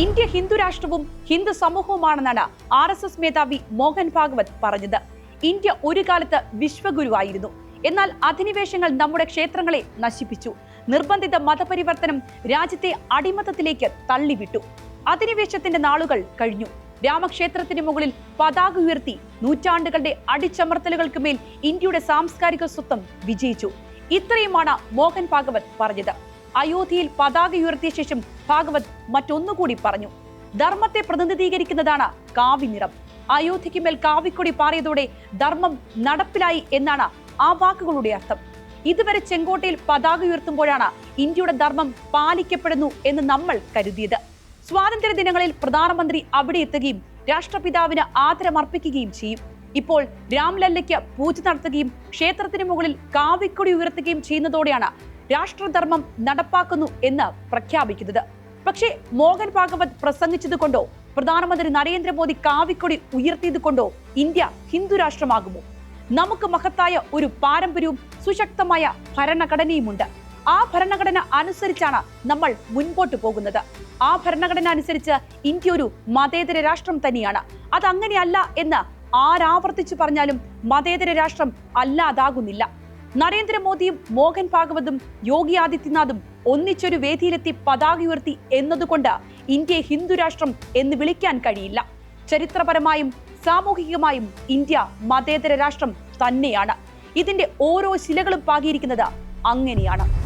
India Hindu രാഷ്ട്രവും Hindu സമൂഹവുമാണെന്നാണ് RSS മേധാവി മോഹൻ ഭാഗവത് പറഞ്ഞത്. India ഒരു കാലത്ത് വിശ്വഗുരുവായിരുന്നു. എന്നാൽ അധിനിവേശങ്ങൾ നമ്മുടെ ക്ഷേത്രങ്ങളെ നശിപ്പിച്ചു. നിർബന്ധിത മതപരിവർത്തനം രാജ്യത്തെ അടിമത്തത്തിലേക്ക് തള്ളിവിട്ടു. അധിനിവേശത്തിന്റെ നാളുകൾ കഴിഞ്ഞു. രാമക്ഷേത്രത്തിന് മുകളിൽ പതാക ഉയർത്തി നൂറ്റാണ്ടുകളുടെ അടിച്ചമർത്തലുകൾക്ക് മേൽ ഇന്ത്യയുടെ സാംസ്കാരിക സ്വത്വം വിജയിച്ചു. ഇത്രയുമാണ് മോഹൻ ഭാഗവത് പറഞ്ഞത്. അയോധ്യയിൽ പതാക ഉയർത്തിയ ശേഷം ഭാഗവത് മറ്റൊന്നുകൂടി പറഞ്ഞു. ധർമ്മത്തെ പ്രതിനിധീകരിക്കുന്നതാണ് കാവിനിറം. അയോധ്യയ്ക്ക് മേൽ കാവിക്കൊടി പാറിയതോടെ ധർമ്മം നടപ്പിലായി എന്നാണ് ആ വാക്കുകളുടെ അർത്ഥം. ഇതുവരെ ചെങ്കോട്ടയിൽ പതാക ഉയർത്തുമ്പോഴാണ് ഇന്ത്യയുടെ ധർമ്മം പാലിക്കപ്പെടുന്നു എന്ന് നമ്മൾ കരുതിയത്. സ്വാതന്ത്ര്യ ദിനങ്ങളിൽ പ്രധാനമന്ത്രി അവിടെ എത്തുകയും രാഷ്ട്രപിതാവിന് ആദരമർപ്പിക്കുകയും ചെയ്യും. ഇപ്പോൾ രാംലല്ലയ്ക്ക് പൂജ നടത്തുകയും ക്ഷേത്രത്തിന് മുകളിൽ കാവിക്കൊടി ഉയർത്തുകയും ചെയ്യുന്നതോടെയാണ് രാഷ്ട്രധർമ്മം നടപ്പാക്കുന്നു എന്ന് പ്രഖ്യാപിക്കുന്നത്. പക്ഷേ മോഹൻ ഭാഗവത് പ്രസംഗിച്ചതുകൊണ്ടോ പ്രധാനമന്ത്രി നരേന്ദ്രമോദി കാവിക്കൊടി ഉയർത്തിയത് കൊണ്ടോ ഇന്ത്യ ഹിന്ദു രാഷ്ട്രമാകുമോ? നമുക്ക് മഹത്തായ ഒരു പാരമ്പര്യവും സുശക്തമായ ഭരണഘടനയുമുണ്ട്. ആ ഭരണഘടന അനുസരിച്ചാണ് നമ്മൾ മുൻപോട്ട് പോകുന്നത്. ആ ഭരണഘടന അനുസരിച്ച് ഇന്ത്യ ഒരു മതേതര രാഷ്ട്രം തന്നെയാണ്. അതങ്ങനെയല്ല എന്ന് ആരാവർത്തിച്ചു പറഞ്ഞാലും മതേതര രാഷ്ട്രം അല്ലാതാകുന്നില്ല. നരേന്ദ്രമോദിയും മോഹൻ ഭാഗവതും യോഗി ആദിത്യനാഥും ഒന്നിച്ചൊരു വേദിയിലെത്തി പതാക ഉയർത്തി എന്നതുകൊണ്ട് ഇന്ത്യയെ ഹിന്ദു രാഷ്ട്രം എന്ന് വിളിക്കാൻ കഴിയില്ല. ചരിത്രപരമായും സാമൂഹികമായും ഇന്ത്യ മതേതര രാഷ്ട്രം തന്നെയാണ്. ഇതിന്റെ ഓരോ ശിലകളും പാകിയിരിക്കുന്നത് അങ്ങനെയാണ്.